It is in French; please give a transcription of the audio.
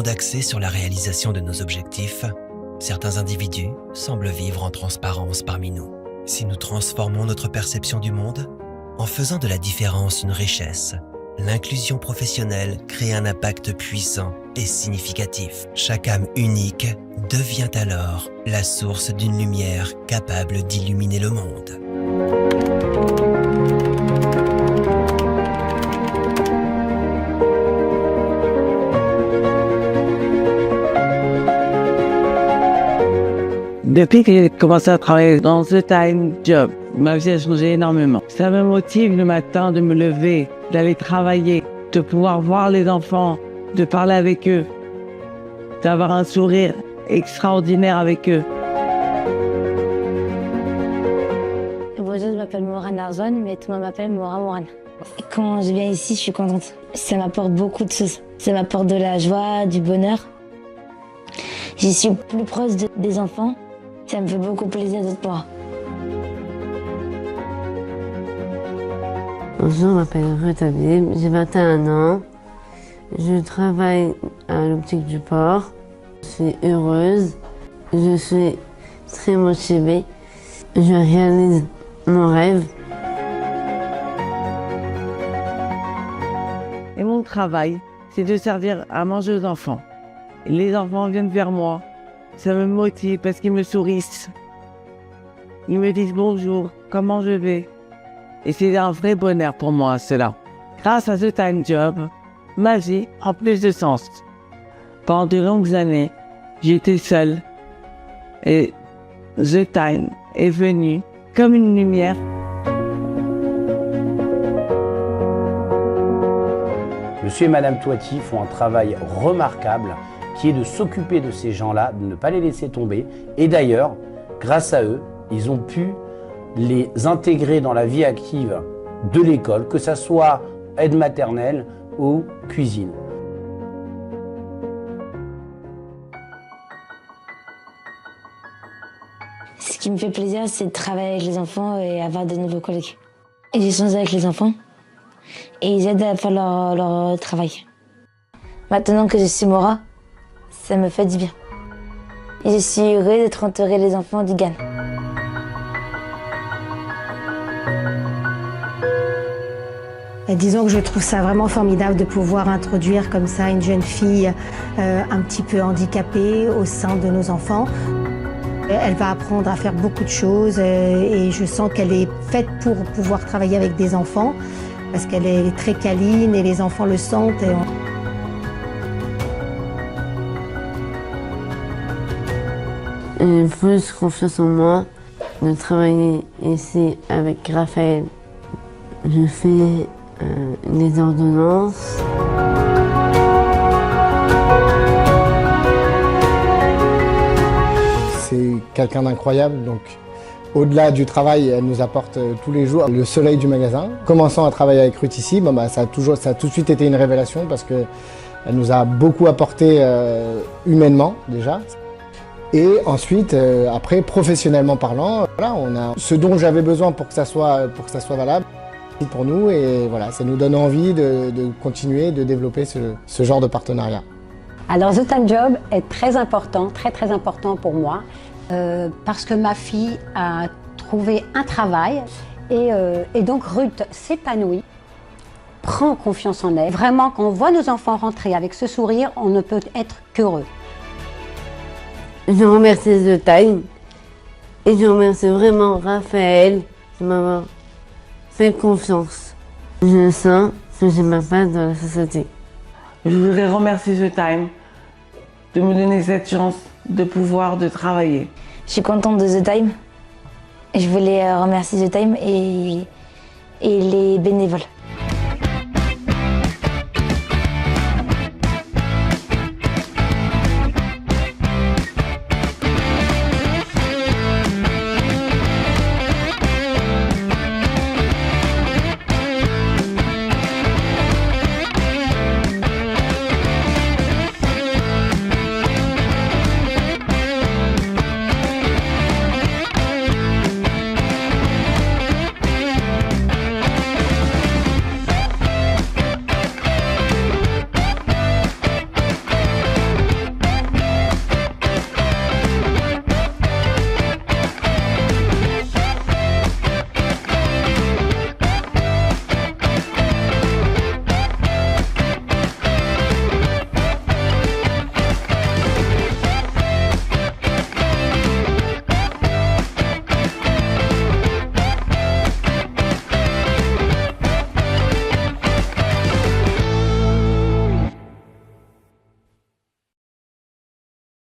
monde axé sur la réalisation de nos objectifs, certains individus semblent vivre en transparence parmi nous. Si nous transformons notre perception du monde, en faisant de la différence une richesse, l'inclusion professionnelle crée un impact puissant et significatif. Chaque âme unique devient alors la source d'une lumière capable d'illuminer le monde. Depuis que j'ai commencé à travailler dans The Time Job, ma vie a changé énormément. Ça me motive le matin de me lever, d'aller travailler, de pouvoir voir les enfants, de parler avec eux, d'avoir un sourire extraordinaire avec eux. Bonjour, je m'appelle Morane Arzon, mais tout le monde m'appelle Morane. Quand je viens ici, je suis contente. Ça m'apporte beaucoup de choses. Ça m'apporte de la joie, du bonheur. J'y suis plus proche des enfants. Ça me fait beaucoup plaisir de te voir. Bonjour, je m'appelle Ruth Habib, j'ai 21 ans. Je travaille à l'optique du port. Je suis heureuse, je suis très motivée. Je réalise mon rêve. Et mon travail, c'est de servir à manger aux enfants. Et les enfants viennent vers moi. Ça me motive parce qu'ils me sourissent. Ils me disent bonjour, comment je vais. Et c'est un vrai bonheur pour moi, cela. Grâce à ce Time Job, ma vie prend plus de sens. Pendant de longues années, j'étais seule. Et The Time est venu comme une lumière. Monsieur et Madame Toiti font un travail remarquable qui est de s'occuper de ces gens-là, de ne pas les laisser tomber. Et d'ailleurs, grâce à eux, ils ont pu les intégrer dans la vie active de l'école, que ça soit aide maternelle ou cuisine. Ce qui me fait plaisir, c'est de travailler avec les enfants et avoir de nouveaux collègues. Et j'échange avec les enfants et ils aident à faire leur travail. Maintenant que je suis Mora, ça me fait du bien. Et je suis heureuse d'être entourée des enfants d'Igan. Disons que je trouve ça vraiment formidable de pouvoir introduire comme ça une jeune fille un petit peu handicapée au sein de nos enfants. Elle va apprendre à faire beaucoup de choses et je sens qu'elle est faite pour pouvoir travailler avec des enfants parce qu'elle est très câline et les enfants le sentent. J'ai plus confiance en moi de travailler ici avec Raphaël. Je fais des ordonnances. C'est quelqu'un d'incroyable, donc au-delà du travail, elle nous apporte tous les jours le soleil du magasin. Commençant à travailler avec Ruth ici, ça a tout de suite été une révélation parce qu'elle nous a beaucoup apporté humainement déjà. Et ensuite, après, professionnellement parlant, voilà, on a ce dont j'avais besoin pour que ça soit valable pour nous. Et voilà, ça nous donne envie de continuer, de développer ce genre de partenariat. Alors, The Time Job est très important, très important pour moi, parce que ma fille a trouvé un travail et donc Ruth s'épanouit, prend confiance en elle. Vraiment, quand on voit nos enfants rentrer avec ce sourire, on ne peut être qu'heureux. Je remercie The Time et je remercie vraiment Raphaël de m'avoir fait confiance. Je sens que j'ai ma place dans la société. Je voudrais remercier The Time de me donner cette chance de pouvoir travailler. Je suis contente de The Time. Je voulais remercier The Time et les bénévoles.